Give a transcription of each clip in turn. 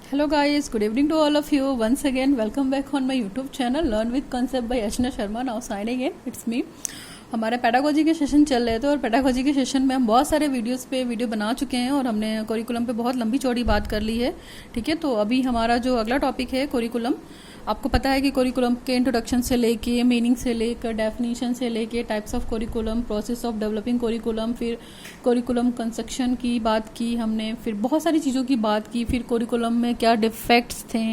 Hello guys, good evening to all of you. Once again, welcome back on my YouTube channel Learn with Concept by Ashna Sharma. Now signing in, it's me. हमारे pedagogy के session चल रहे थे और pedagogy के session में हम बहुत सारे वीडियोस पे वीडियो बना चुके हैं और हमने कोरिकुलम पे बहुत लंबी चौड़ी बात कर ली है। ठीक है, तो अभी हमारा जो अगला टॉपिक है कोरिकुलम। आपको पता है कि कोरिकुलम के इंट्रोडक्शन से लेके मीनिंग से लेकर डेफिनेशन से लेके types of curriculum, process of developing curriculum, फिर कोरिकुलम कंस्ट्रक्शन की बात की हमने, फिर बहुत सारी चीज़ों की बात की, फिर कोरिकुलम में क्या डिफेक्ट्स थे,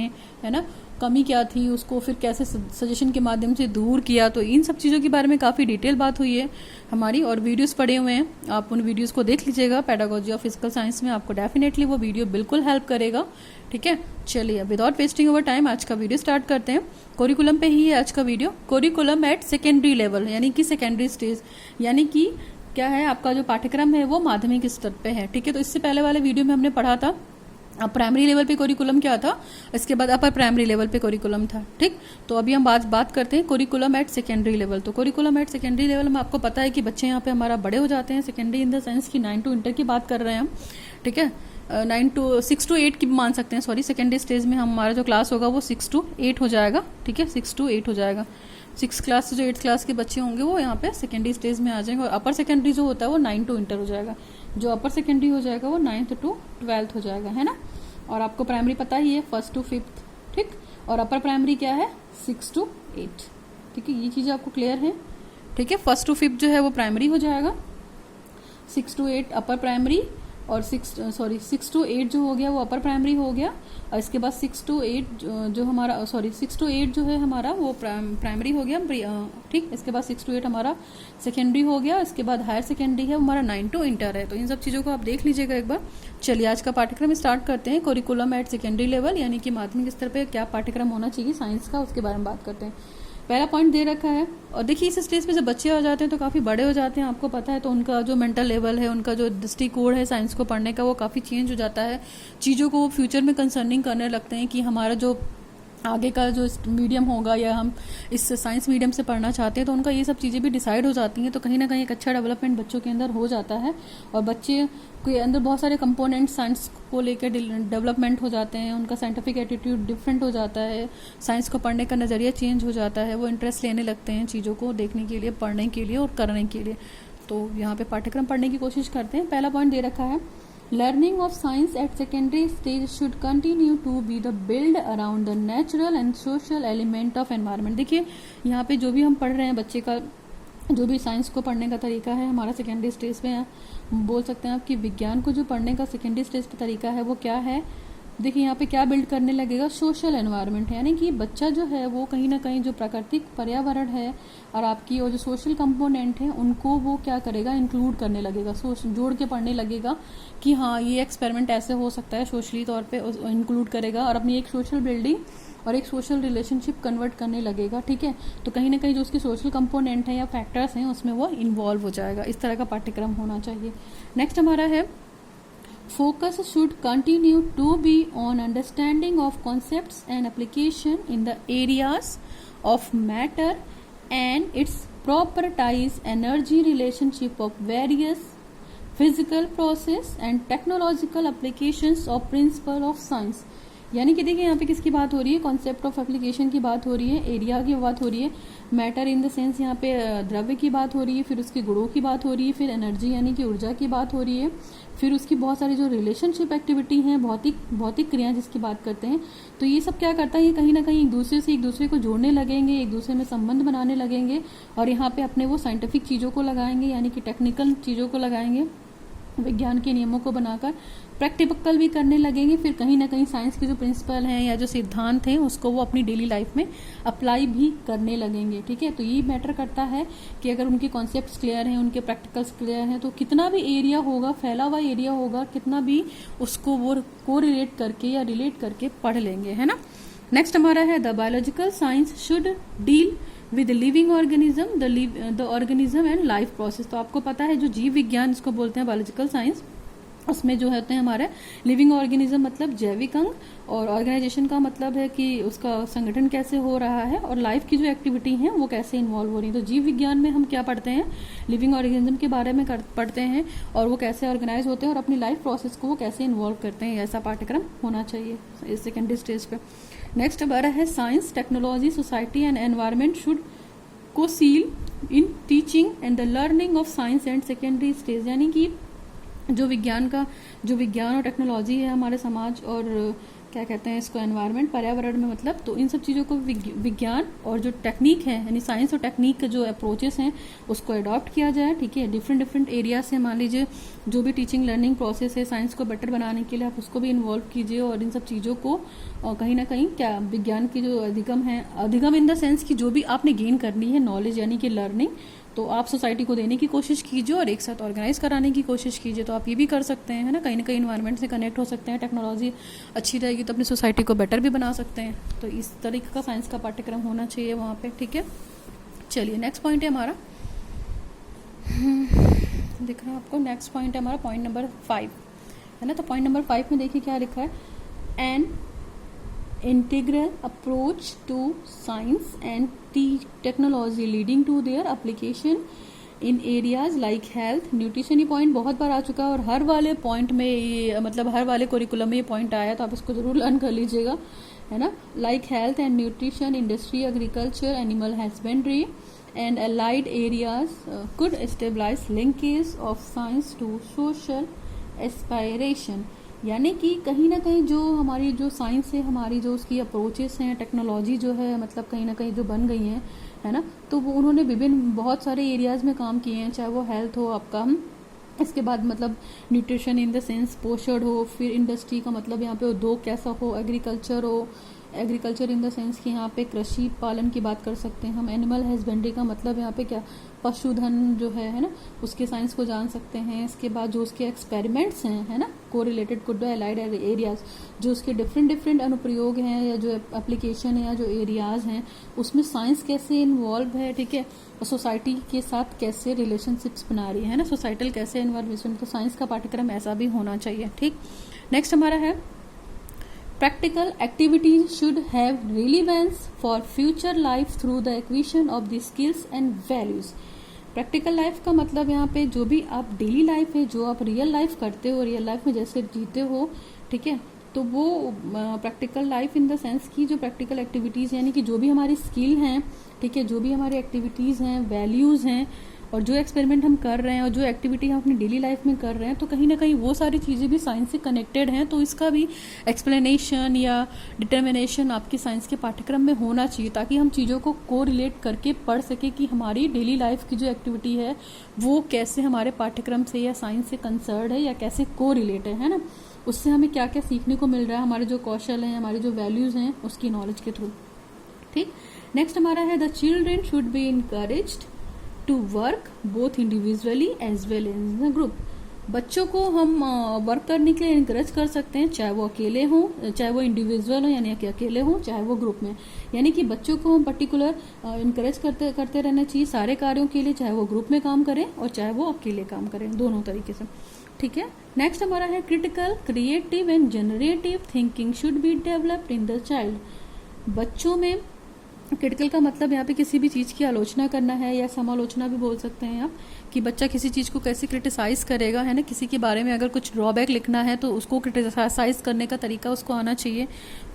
है ना, कमी क्या थी, उसको फिर कैसे सजेशन के माध्यम से दूर किया। तो इन सब चीज़ों के बारे में काफ़ी डिटेल बात हुई है हमारी और वीडियोस पड़े हुए हैं, आप उन वीडियोस को देख लीजिएगा। पेडागोजी ऑफ फिजिकल साइंस में आपको डेफिनेटली वो वीडियो बिल्कुल हेल्प करेगा। ठीक है, चलिए विदाउट वेस्टिंग ओवर टाइम आज का वीडियो स्टार्ट करते हैं। कोरिकुलम पे ही है आज का वीडियो। कोरिकुलम एट सेकेंडरी लेवल यानी कि सेकेंडरी स्टेज, यानी कि क्या है, आपका जो पाठ्यक्रम है वो माध्यमिक स्तर पे है। ठीक है, तो इससे पहले वाले वीडियो में हमने पढ़ा था अब प्राइमरी लेवल पे कोरिकुलम क्या था, इसके बाद अपर प्राइमरी लेवल पे कोरिकुलम था। ठीक, तो अभी हम बात करते हैं कोरिकुलम एट सेकेंडरी लेवल। तो कोरिकुलम एट सेकेंडरी लेवल में आपको पता है कि बच्चे यहाँ पे हमारा बड़े हो जाते हैं। सेकेंडरी इन द सेंस की 9 to इंटर की बात कर रहे हैं हम। ठीक है, 6 to 8 की मान सकते हैं, सॉरी। सेकेंडरी स्टेज में हमारा जो क्लास होगा वो 6 to 8 हो जाएगा। ठीक है, 6 to 8 हो जाएगा। 6 क्लास से जो 8 क्लास के बच्चे होंगे वो यहाँ पे सेकेंडरी स्टेज में आ जाएंगे और अपर सेकेंडरी जो होता है वो 9 to इंटर हो जाएगा। जो अपर सेकेंडरी हो जाएगा वो 9th to 12th हो जाएगा, है ना। और आपको प्राइमरी पता ही है 1st to 5th। ठीक, और अपर प्राइमरी क्या है 6 to 8। ठीक है, ये चीज़ें आपको क्लियर है। ठीक है, 1st to 5th जो है वो प्राइमरी हो जाएगा, 6 to 8 अपर प्राइमरी और 6 to 8 जो हो गया वो अपर प्राइमरी हो गया। और इसके बाद 6 to 8 जो हमारा 6 to 8 जो है हमारा वो प्राइमरी हो गया। ठीक, इसके बाद 6 to 8 हमारा सेकेंडरी हो गया। इसके बाद हायर सेकेंडरी है हमारा 9 to इंटर है। तो इन सब चीज़ों को आप देख लीजिएगा एक बार। चलिए आज का पाठ्यक्रम स्टार्ट करते हैं। कोरिकुलम एट सेकेंडरी लेवल यानी कि माध्यमिक स्तर पर क्या पाठ्यक्रम होना चाहिए साइंस का, उसके बारे में बात करते हैं। पहला पॉइंट दे रखा है। और देखिए इस स्टेज पे जब बच्चे आ जाते हैं तो काफ़ी बड़े हो जाते हैं, आपको पता है। तो उनका जो मेंटल लेवल है, उनका जो दृष्टिकोण है साइंस को पढ़ने का वो काफ़ी चेंज हो जाता है। चीज़ों को वो फ्यूचर में कंसर्निंग करने लगते हैं कि हमारा जो आगे का जो मीडियम होगा या हम इस साइंस मीडियम से पढ़ना चाहते हैं, तो उनका ये सब चीज़ें भी डिसाइड हो जाती हैं। तो कहीं ना कहीं एक अच्छा डेवलपमेंट बच्चों के अंदर हो जाता है और बच्चे के अंदर बहुत सारे कंपोनेंट साइंस को लेकर डेवलपमेंट हो जाते हैं। उनका साइंटिफिक एटीट्यूड डिफरेंट हो जाता है, साइंस को पढ़ने का नज़रिया चेंज हो जाता है, वो इंटरेस्ट लेने लगते हैं चीज़ों को देखने के लिए, पढ़ने के लिए और करने के लिए। तो यहाँ पे पाठ्यक्रम पढ़ने की कोशिश करते हैं। पहला पॉइंट दे रखा है, Learning of science at secondary stage should continue to be the build around the natural and social element of environment। देखिए यहाँ पे जो भी हम पढ़ रहे हैं, बच्चे का जो भी साइंस को पढ़ने का तरीका है हमारा सेकेंडरी स्टेज पे है। बोल सकते हैं आप कि विज्ञान को जो पढ़ने का सेकेंडरी स्टेज पे तरीका है वो क्या है। देखिए यहाँ पे क्या बिल्ड करने लगेगा, सोशल एनवायरनमेंट, यानी कि बच्चा जो है वो कहीं ना कहीं जो प्राकृतिक पर्यावरण है और आपकी और जो सोशल कंपोनेंट है उनको वो क्या करेगा, इंक्लूड करने लगेगा, जोड़ के पढ़ने लगेगा कि हाँ ये एक्सपेरिमेंट ऐसे हो सकता है, सोशली तौर पे इंक्लूड करेगा और अपनी एक सोशल बिल्डिंग और एक सोशल रिलेशनशिप कन्वर्ट करने लगेगा। ठीक है, तो कहीं ना कहीं जो उसके सोशल कंपोनेंट है या फैक्टर्स हैं उसमें वो इन्वॉल्व हो जाएगा। इस तरह का पाठ्यक्रम होना चाहिए। नेक्स्ट हमारा है, focus should continue to be on understanding of concepts and application in the areas of matter and its properties, energy relationship of various physical process and technological applications of principle of science। यानी कि देखिए यहाँ पे किसकी बात हो रही है, कॉन्सेप्ट ऑफ एप्लीकेशन की बात हो रही है, एरिया की बात हो रही है, मैटर इन द सेंस यहाँ पे द्रव्य की बात हो रही है, फिर उसके गुणों की बात हो रही है, फिर एनर्जी यानी कि ऊर्जा की बात हो रही है, फिर उसकी बहुत सारी जो रिलेशनशिप एक्टिविटी हैं, भौतिक क्रियाएं जिसकी बात करते हैं। तो ये सब क्या करता है, ये कहीं ना कहीं एक दूसरे से एक दूसरे को जोड़ने लगेंगे, एक दूसरे में संबंध बनाने लगेंगे और यहाँ पे अपने वो साइंटिफिक चीज़ों को लगाएंगे, यानी कि टेक्निकल चीज़ों को लगाएंगे, विज्ञान के नियमों को बनाकर प्रैक्टिकल भी करने लगेंगे। फिर कहीं ना कहीं साइंस के जो प्रिंसिपल हैं या जो सिद्धांत हैं उसको वो अपनी डेली लाइफ में अप्लाई भी करने लगेंगे। ठीक है, तो ये मैटर करता है कि अगर उनके कॉन्सेप्ट्स क्लियर हैं, उनके प्रैक्टिकल्स क्लियर हैं, तो कितना भी एरिया होगा, फैला हुआ एरिया होगा, कितना भी उसको वो कोरिलेट करके या रिलेट करके पढ़ लेंगे, है ना। नेक्स्ट हमारा है, the biological science should deal with living organism, the organism and life process. तो आपको पता है जो जीव विज्ञान जिसको बोलते हैं बायोलॉजिकल साइंस, उसमें जो होते हैं हमारे लिविंग ऑर्गेनिज्म मतलब जैविक अंग, और ऑर्गेनाइजेशन का मतलब है कि उसका संगठन कैसे हो रहा है, और लाइफ की जो एक्टिविटी है वो कैसे इन्वॉल्व हो रही है। तो जीव विज्ञान में हम क्या पढ़ते हैं, लिविंग ऑर्गेनिज्म के बारे में पढ़ते हैं, और वो कैसे ऑर्गेनाइज होते हैं और अपनी लाइफ प्रोसेस को वो कैसे इन्वॉल्व करते हैं। ऐसा पाठ्यक्रम होना चाहिए सेकेंडरी स्टेज पे। नेक्स्ट हमारा है science, technology, society and environment should कोसील in teaching and the learning of science and secondary stage. यानी कि जो विज्ञान और टेक्नोलॉजी है हमारे समाज, और क्या कहते हैं इसको, एनवायरनमेंट, पर्यावरण में मतलब, तो इन सब चीज़ों को विज्ञान और जो टेक्निक है यानी साइंस और टेक्निक के जो अप्रोचेस हैं उसको अडॉप्ट किया जाए। ठीक है, डिफरेंट एरिया से मान लीजिए जो भी टीचिंग लर्निंग प्रोसेस है साइंस को बेटर बनाने के लिए आप उसको भी इन्वॉल्व कीजिए, और इन सब चीज़ों को कहीं ना कहीं क्या विज्ञान की जो अधिगम इन द सेंस की जो भी आपने गेन करनी है नॉलेज यानी कि लर्निंग, तो आप सोसाइटी को देने की कोशिश कीजिए और एक साथ ऑर्गेनाइज कराने की कोशिश कीजिए। तो आप ये भी कर सकते हैं, है ना, कहीं ना कहीं इन्वायरमेंट से कनेक्ट हो सकते हैं। टेक्नोलॉजी अच्छी रहेगी तो अपनी सोसाइटी को बेटर भी बना सकते हैं। तो इस तरीके का साइंस का पाठ्यक्रम होना चाहिए वहाँ पे। ठीक है, चलिए नेक्स्ट पॉइंट है हमारा, दिख रहा है आपको, नेक्स्ट पॉइंट है हमारा पॉइंट नंबर 5, है ना। तो पॉइंट नंबर 5 में देखिए क्या लिखा है, N integral approach to science and technology leading to their application in areas like health, nutrition। ये पॉइंट बहुत बार आ चुका है और हर वाले पॉइंट में ये मतलब हर वाले कोरिकुलम में ये पॉइंट आया, तो आप इसको जरूर लर्न कर लीजिएगा, है ना। Like health and nutrition, industry, agriculture, animal husbandry and allied areas could stabilize linkage of science to social aspiration। यानी कि कहीं ना कहीं जो हमारी जो साइंस है, हमारी जो उसकी अप्रोचेस हैं, टेक्नोलॉजी जो है मतलब कहीं ना कहीं जो बन गई हैं, है ना, तो वो उन्होंने विभिन्न बहुत सारे एरियाज़ में काम किए हैं, चाहे वो हेल्थ हो आपका, इसके बाद मतलब न्यूट्रिशन इन द सेंस पोषण हो, फिर इंडस्ट्री का मतलब यहाँ पे उद्योग कैसा हो, एग्रीकल्चर हो, एग्रीकल्चर इन द सेंस कि यहाँ पे कृषि पालन की बात कर सकते हैं हम। एनिमल हस्बेंड्री का मतलब यहाँ पे क्या, पशुधन जो है ना, उसके साइंस को जान सकते हैं। इसके बाद जो उसके एक्सपेरिमेंट्स हैं, है ना, को रिलेटेड कुड एलाइड एरियाज, जो उसके डिफरेंट अनुप्रयोग हैं या जो एप्लीकेशन है या जो एरियाज हैं उसमें साइंस कैसे इन्वॉल्व है। ठीक है, और सोसाइटी के साथ कैसे रिलेशनशिप्स बना रही है ना, सोसाइटल कैसे इन्वॉल्व, तो साइंस का पाठ्यक्रम ऐसा भी होना चाहिए। ठीक, नेक्स्ट हमारा है practical activities should have relevance for future life through the acquisition of the skills and values। Practical life का मतलब यहाँ पे जो भी आप डेली लाइफ है, जो आप रियल लाइफ करते हो, रियल लाइफ में जैसे जीते हो, ठीक है, तो वो practical life in the sense की जो प्रैक्टिकल एक्टिविटीज़ यानी कि जो भी हमारी स्किल हैं, ठीक है, जो भी हमारी एक्टिविटीज़ हैं, वैल्यूज़ हैं, और जो एक्सपेरिमेंट हम कर रहे हैं और जो एक्टिविटी हम अपनी डेली लाइफ में कर रहे हैं, तो कहीं ना कहीं वो सारी चीज़ें भी साइंस से कनेक्टेड हैं। तो इसका भी एक्सप्लेनेशन या डिटर्मिनेशन आपकी साइंस के पाठ्यक्रम में होना चाहिए, ताकि हम चीज़ों को कोरिलेट करके पढ़ सके कि हमारी डेली लाइफ की जो एक्टिविटी है वो कैसे हमारे पाठ्यक्रम से या साइंस से कंसर्न है या कैसे कोरिलेट है ना, उससे हमें क्या क्या सीखने को मिल रहा है, हमारे जो कौशल हैं, हमारे जो वैल्यूज़ हैं, उसकी नॉलेज के थ्रू। ठीक, नेक्स्ट हमारा है the children should be encouraged to work both individually as well as in group. बच्चों को हम वर्क करने के लिए इनकरेज कर सकते हैं, चाहे वो अकेले हों, चाहे वो इंडिविजुअल हो यानी कि अकेले हों, चाहे वो ग्रुप में। यानी कि बच्चों को हम पर्टिकुलर इनकरेज करते रहना चाहिए सारे कार्यों के लिए, चाहे वो ग्रुप में काम करें और चाहे वो अकेले काम करें, दोनों तरीके से। ठीक है, नेक्स्ट हमारा है critical, creative and generative thinking should be developed in the child. बच्चों में क्रिटिकल का मतलब यहाँ पे किसी भी चीज़ की आलोचना करना है या समालोचना भी बोल सकते हैं आप, कि बच्चा किसी चीज़ को कैसे क्रिटिसाइज करेगा, है ना, किसी के बारे में अगर कुछ ड्रॉबैक लिखना है तो उसको क्रिटिसाइज करने का तरीका उसको आना चाहिए।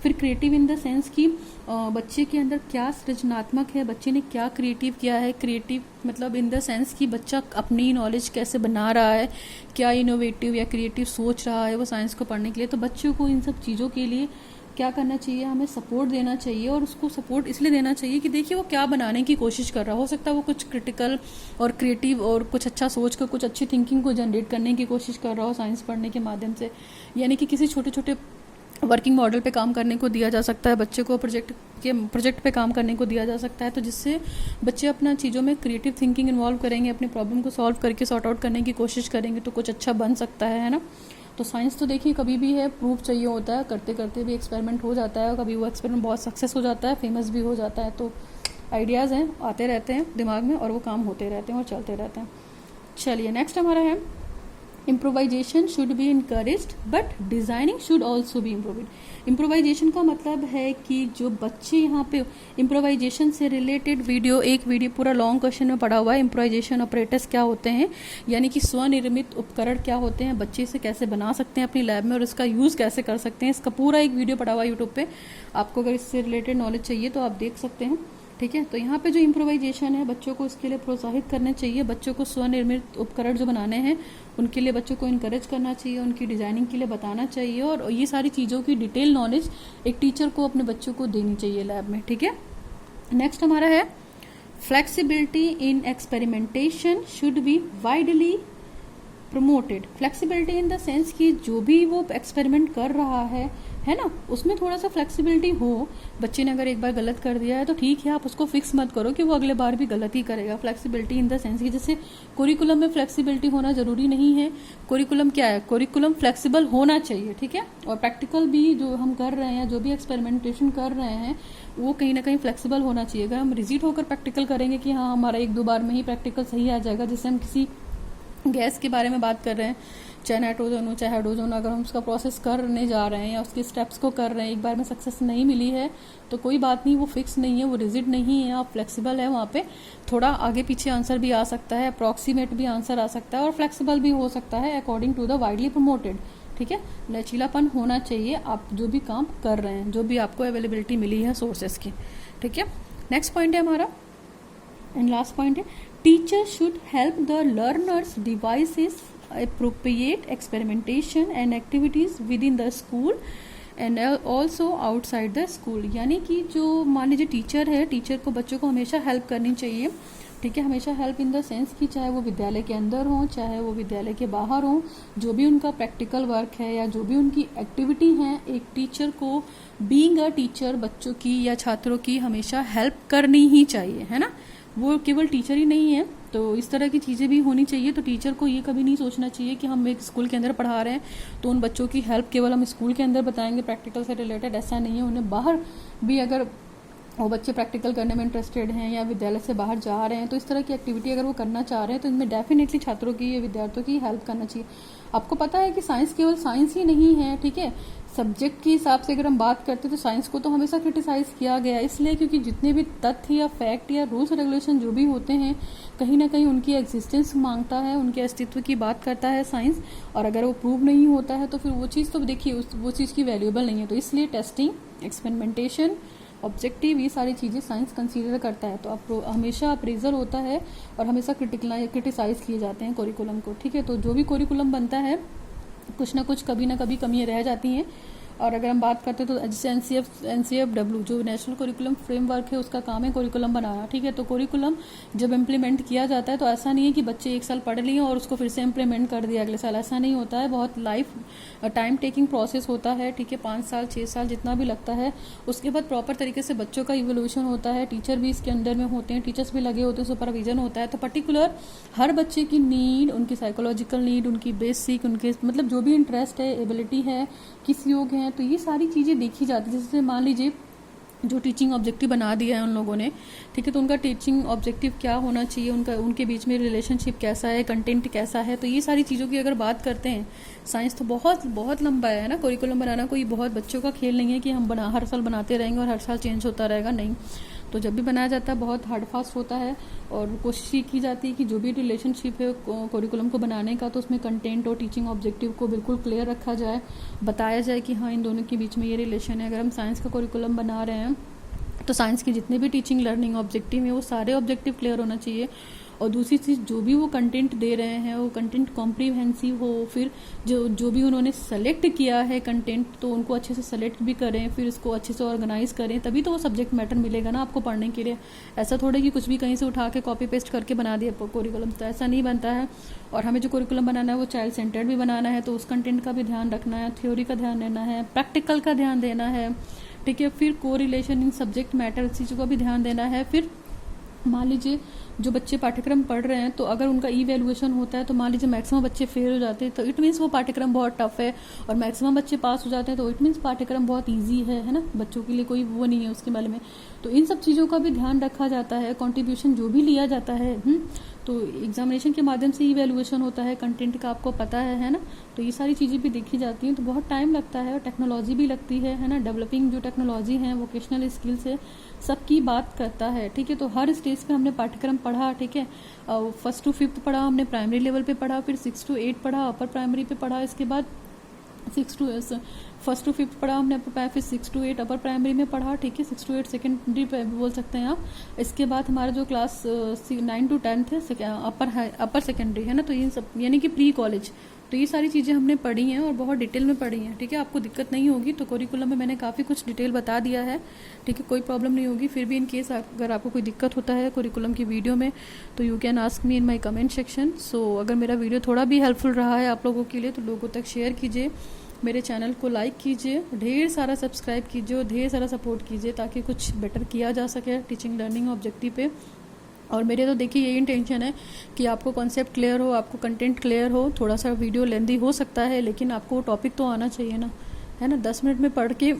फिर क्रिएटिव इन द सेंस कि बच्चे के अंदर क्या सृजनात्मक है, बच्चे ने क्या क्रिएटिव किया है। क्रिएटिव मतलब इन द सेंस कि बच्चा अपनी नॉलेज कैसे बना रहा है, क्या इनोवेटिव या क्रिएटिव सोच रहा है वो साइंस को पढ़ने के लिए। तो बच्चों को इन सब चीज़ों के लिए क्या करना चाहिए, हमें सपोर्ट देना चाहिए, और उसको सपोर्ट इसलिए देना चाहिए कि देखिए वो क्या बनाने की कोशिश कर रहा हो सकता है वो कुछ क्रिटिकल और क्रिएटिव और कुछ अच्छा सोच कर कुछ अच्छी थिंकिंग को जनरेट करने की कोशिश कर रहा हो साइंस पढ़ने के माध्यम से। यानी कि किसी छोटे छोटे वर्किंग मॉडल पे काम करने को दिया जा सकता है, बच्चे को प्रोजेक्ट पे काम करने को दिया जा सकता है, तो जिससे बच्चे अपना चीज़ों में क्रिएटिव थिंकिंग इन्वॉल्व करेंगे, अपने प्रॉब्लम को सॉल्व करके सॉर्ट आउट करने की कोशिश करेंगे, तो कुछ अच्छा बन सकता है ना। तो साइंस तो देखिए कभी भी है, प्रूफ चाहिए होता है, करते करते भी एक्सपेरिमेंट हो जाता है, कभी वो एक्सपेरिमेंट बहुत सक्सेस हो जाता है, फेमस भी हो जाता है। तो आइडियाज़ हैं, आते रहते हैं दिमाग में और वो काम होते रहते हैं और चलते रहते हैं। चलिए नेक्स्ट हमारा है improvisation should be encouraged but designing should also be improved. Improvisation का मतलब है कि जो बच्चे यहाँ पे इम्प्रोवाइजेशन से रिलेटेड एक वीडियो पूरा लॉन्ग क्वेश्चन में पढ़ा हुआ है। इम्प्रोवाइजेशन ऑपरेटर्स क्या होते हैं, यानी कि स्वनिर्मित उपकरण क्या होते हैं, बच्चे इसे कैसे बना सकते हैं अपनी लैब में और इसका यूज कैसे कर सकते हैं, इसका पूरा एक वीडियो पड़ा हुआ है यूट्यूब पे। आपको अगर इससे रिलेटेड नॉलेज चाहिए तो आप देख सकते हैं, ठीक है। तो यहाँ पे जो इम्प्रोवाइजेशन है बच्चों को इसके लिए प्रोत्साहित करना चाहिए, बच्चों को स्वनिर्मित उपकरण जो बनाने हैं उनके लिए बच्चों को इनकरेज करना चाहिए, उनकी डिजाइनिंग के लिए बताना चाहिए और ये सारी चीज़ों की डिटेल नॉलेज एक टीचर को अपने बच्चों को देनी चाहिए लैब में, ठीक है। नेक्स्ट हमारा है flexibility in experimentation should be widely promoted. Flexibility in the sense कि जो भी वो एक्सपेरिमेंट कर रहा है ना, उसमें थोड़ा सा फ्लेक्सिबिलिटी हो। बच्चे ने अगर एक बार गलत कर दिया है तो ठीक है, आप उसको फिक्स मत करो कि वो अगले बार भी गलत ही करेगा। फ्लेक्सिबिलिटी इन द सेंस कि जैसे कोरिकुलम में फ्लेक्सिबिलिटी होना जरूरी नहीं है। कोरिकुलम क्या है, कोरिकुलम फ्लेक्सिबल होना चाहिए, ठीक है। और प्रैक्टिकल भी जो हम कर रहे हैं, जो भी एक्सपेरिमेंटेशन कर रहे हैं, वो कहीं ना कहीं फ्लेक्सिबल होना चाहिए। अगर हम रिजिड होकर प्रैक्टिकल करेंगे कि हाँ हमारा 1-2 बार में ही प्रैक्टिकल सही आ जाएगा, जैसे हम किसी गैस के बारे में बात कर रहे हैं, चाहे नाइट्रोजन हो चाहे हाइड्रोजन, अगर हम उसका प्रोसेस करने जा रहे हैं या उसके स्टेप्स को कर रहे हैं, एक बार में सक्सेस नहीं मिली है तो कोई बात नहीं, वो फिक्स नहीं है, वो रिजिड नहीं है, आप फ्लेक्सिबल है। वहाँ पे थोड़ा आगे पीछे आंसर भी आ सकता है, अप्रॉक्सीमेट भी आंसर आ सकता है और फ्लेक्सिबल भी हो सकता है according to the widely promoted, ठीक है। लचीलापन होना चाहिए आप जो भी काम कर रहे हैं, जो भी आपको अवेलेबिलिटी मिली है सोर्सेस की, ठीक है। नेक्स्ट पॉइंट है हमारा एंड लास्ट पॉइंट है teacher should help the learners devices appropriate experimentation and activities within the school and also outside the school। यानी कि जो मान लीजिए टीचर है, टीचर को बच्चों को हमेशा हेल्प करनी चाहिए, ठीक है। हमेशा हेल्प इन द सेंस कि चाहे वो विद्यालय के अंदर हो चाहे वो विद्यालय के बाहर हो, जो भी उनका प्रैक्टिकल वर्क है या जो भी उनकी एक्टिविटी है, एक टीचर को बीइंग अ टीचर बच्चों की या छात्रों की हमेशा हेल्प करनी ही चाहिए, है ना। वो केवल टीचर ही नहीं है, तो इस तरह की चीज़ें भी होनी चाहिए। तो टीचर को ये कभी नहीं सोचना चाहिए कि हम एक स्कूल के अंदर पढ़ा रहे हैं तो उन बच्चों की हेल्प केवल हम स्कूल के अंदर बताएंगे प्रैक्टिकल से रिलेटेड, ऐसा नहीं है। उन्हें बाहर भी अगर वो बच्चे प्रैक्टिकल करने में इंटरेस्टेड हैं या विद्यालय से बाहर जा रहे हैं तो इस तरह की एक्टिविटी अगर वो करना चाह रहे हैं तो इनमें डेफिनेटली छात्रों की या विद्यार्थियों की हेल्प करना चाहिए। आपको पता है कि साइंस केवल साइंस ही नहीं है, ठीक है। सब्जेक्ट के हिसाब से अगर हम बात करते हैं तो साइंस को तो हमेशा क्रिटिसाइज किया गया है, इसलिए क्योंकि जितने भी तथ्य या फैक्ट या रूल्स रेगुलेशन जो भी होते हैं कहीं ना कहीं उनकी एग्जिस्टेंस मांगता है, उनके अस्तित्व की बात करता है साइंस। और अगर वो प्रूव नहीं होता है तो फिर वो चीज़ तो देखिए वो चीज़ की वैल्यूएबल नहीं है। तो इसलिए टेस्टिंग, एक्सपेरिमेंटेशन, ऑब्जेक्टिव, ये सारी चीज़ें साइंस कंसीडर करता है। तो आप हमेशा अप्रेजल होता है और हमेशा क्रिटिसाइज किए जाते हैं कोरिकुलम को, ठीक है। तो जो भी कोरिकुलम बनता है कुछ ना कुछ कभी ना कभी कमियां रह जाती हैं। और अगर हम बात करते हैं तो जैसे NCFW जो नेशनल कोरिकुलम फ्रेमवर्क है उसका काम है कोरिकुलम बनाना, ठीक है। तो कोरिकुलम जब इम्प्लीमेंट किया जाता है तो ऐसा नहीं है कि बच्चे 1 साल पढ़ लिए और उसको फिर से इम्प्लीमेंट कर दिया अगले साल, ऐसा नहीं होता है। बहुत टाइम टेकिंग प्रोसेस होता है, ठीक है। 5 साल 6 साल जितना भी लगता है, उसके बाद प्रॉपर तरीके से बच्चों का इवोल्यूशन होता है, टीचर भी इसके अंदर में होते हैं, टीचर्स भी लगे होते हैं, सुपरविजन होता है। तो पर्टिकुलर हर बच्चे की नीड, उनकी साइकोलॉजिकल नीड, उनकी बेसिक, उनके मतलब जो भी इंटरेस्ट है, एबिलिटी है, किस योग है, तो ये सारी चीज़ें देखी जाती है। जैसे मान लीजिए जो टीचिंग ऑब्जेक्टिव बना दिया है उन लोगों ने, ठीक है। तो उनका टीचिंग ऑब्जेक्टिव क्या होना चाहिए, उनके बीच में रिलेशनशिप कैसा है, कंटेंट कैसा है, तो ये सारी चीज़ों की अगर बात करते हैं, साइंस तो बहुत बहुत लंबा है ना। कोरिकुलम बनाना कोई बहुत बच्चों का खेल नहीं है कि हम हर साल बनाते रहेंगे और हर साल चेंज होता रहेगा, नहीं। तो जब भी बनाया जाता है बहुत हार्ड फास्ट होता है और कोशिश ये की जाती है कि जो भी रिलेशनशिप है कोरिकुलम को बनाने का, तो उसमें कंटेंट और टीचिंग ऑब्जेक्टिव को बिल्कुल क्लियर रखा जाए, बताया जाए कि हाँ इन दोनों के बीच में ये रिलेशन है। अगर हम साइंस का कोरिकुलम बना रहे हैं तो साइंस के जितने भी टीचिंग लर्निंग ऑब्जेक्टिव है वो सारे ऑब्जेक्टिव क्लियर होना चाहिए। और दूसरी चीज़, जो भी वो कंटेंट दे रहे हैं वो कंटेंट कॉम्प्रीहेंसिव हो, फिर जो भी उन्होंने सेलेक्ट किया है कंटेंट तो उनको अच्छे से सेलेक्ट भी करें, फिर इसको अच्छे से ऑर्गेनाइज करें, तभी तो वो सब्जेक्ट मैटर मिलेगा ना आपको पढ़ने के लिए। ऐसा थोड़ा कि कुछ भी कहीं से उठा के कॉपी पेस्ट करके बना दिया कोरिकुलम, तो ऐसा नहीं बनता है। और हमें जो कोरिकुलम बनाना है वो चाइल्ड सेंटर्ड भी बनाना है, तो उस कंटेंट का भी ध्यान रखना है, थ्योरी का ध्यान देना है, प्रैक्टिकल का ध्यान देना है, ठीक है। फिर कोरिलेशन इन सब्जेक्ट मैटर, इस चीज़ों का भी ध्यान देना है। फिर मान लीजिए जो बच्चे पाठ्यक्रम पढ़ रहे हैं, तो अगर उनका ई वैल्यूएशन होता है तो मान लीजिए मैक्सिमम बच्चे फेल हो जाते हैं, तो इट मीन्स वो पाठ्यक्रम बहुत टफ है, और मैक्सिमम बच्चे पास हो जाते हैं तो इट मीन्स पाठ्यक्रम बहुत ईजी है ना, बच्चों के लिए कोई वो नहीं है उसके बारे में। तो इन सब चीज़ों का भी ध्यान रखा जाता है, कॉन्ट्रीब्यूशन जो भी लिया जाता है। तो एग्जामिनेशन के माध्यम से इवैल्यूएशन होता है, कंटेंट का आपको पता है ना, तो ये सारी चीज़ें भी देखी जाती हैं। तो बहुत टाइम लगता है, और टेक्नोलॉजी भी लगती है ना, डेवलपिंग जो टेक्नोलॉजी है, वोकेशनल स्किल्स है, सबकी बात करता है। ठीक है, तो हर स्टेज पे हमने पाठ्यक्रम पढ़ा। ठीक है, 1st to 5th पढ़ा हमने, प्राइमरी लेवल पे पढ़ा, फिर 6 to 8 पढ़ा अपर प्राइमरी पे पढ़ा, इसके बाद 1st to 5th पढ़ा हमने अपर प्राइमरी, फिर 6 to 8 अपर प्राइमरी में पढ़ा। ठीक है, 6 to 8 सेकेंडरी पे बोल सकते हैं आप। इसके बाद हमारा जो क्लास 9 to 10 है अपर सेकेंडरी है ना, तो ये सब यानी कि प्री कॉलेज, तो ये सारी चीज़ें हमने पढ़ी हैं और बहुत डिटेल में पढ़ी हैं। ठीक है, आपको दिक्कत नहीं होगी, तो करिकुलम में मैंने काफ़ी कुछ डिटेल बता दिया है। ठीक है, कोई प्रॉब्लम नहीं होगी। फिर भी इन केस अगर आपको कोई दिक्कत होता है करिकुलम की वीडियो में, तो you can ask me in my comment section. So अगर मेरा वीडियो थोड़ा भी हेल्पफुल रहा है आप लोगों के लिए, तो लोगों तक शेयर कीजिए, मेरे चैनल को लाइक कीजिए, ढेर सारा सब्सक्राइब कीजिए और ढेर सारा सपोर्ट कीजिए, ताकि कुछ बेटर किया जा सके टीचिंग लर्निंग ऑब्जेक्टिव पे। और मेरे तो देखिए यही इंटेंशन है कि आपको कॉन्सेप्ट क्लियर हो, आपको कंटेंट क्लियर हो। थोड़ा सा वीडियो लेंदी हो सकता है, लेकिन आपको टॉपिक तो आना चाहिए ना, है ना। 10 मिनट में पढ़ के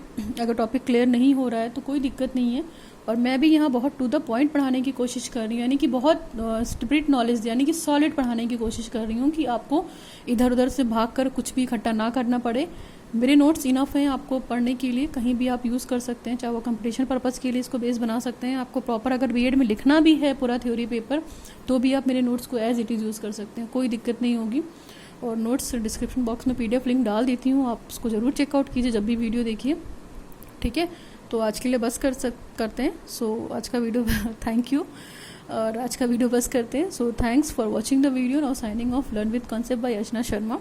अगर टॉपिक क्लियर नहीं हो रहा है तो कोई दिक्कत नहीं है। और मैं भी यहाँ बहुत टू द पॉइंट पढ़ाने की कोशिश कर रही हूँ, यानी कि बहुत स्पिरिट नॉलेज यानी कि सॉलिड पढ़ाने की कोशिश कर रही हूँ, कि आपको इधर उधर से भाग कर कुछ भी इकट्ठा ना करना पड़े। मेरे नोट्स इनफ हैं आपको पढ़ने के लिए, कहीं भी आप यूज़ कर सकते हैं, चाहे वो कंपटीशन पर्पज़ के लिए इसको बेस बना सकते हैं। आपको प्रॉपर अगर बीएड में लिखना भी है पूरा थ्योरी पेपर, तो भी आप मेरे नोट्स को एज इट इज़ यूज़ कर सकते हैं, कोई दिक्कत नहीं होगी। और नोट्स डिस्क्रिप्शन बॉक्स में PDF लिंक डाल देती हूँ, आप उसको ज़रूर चेकआउट कीजिए जब भी वीडियो देखिए। ठीक है, तो आज के लिए बस करते हैं। सो आज का वीडियो थैंक यू, और आज का वीडियो बस करते हैं। So thanks for watching the video. Now signing off, learn with concept bye Archana Sharma.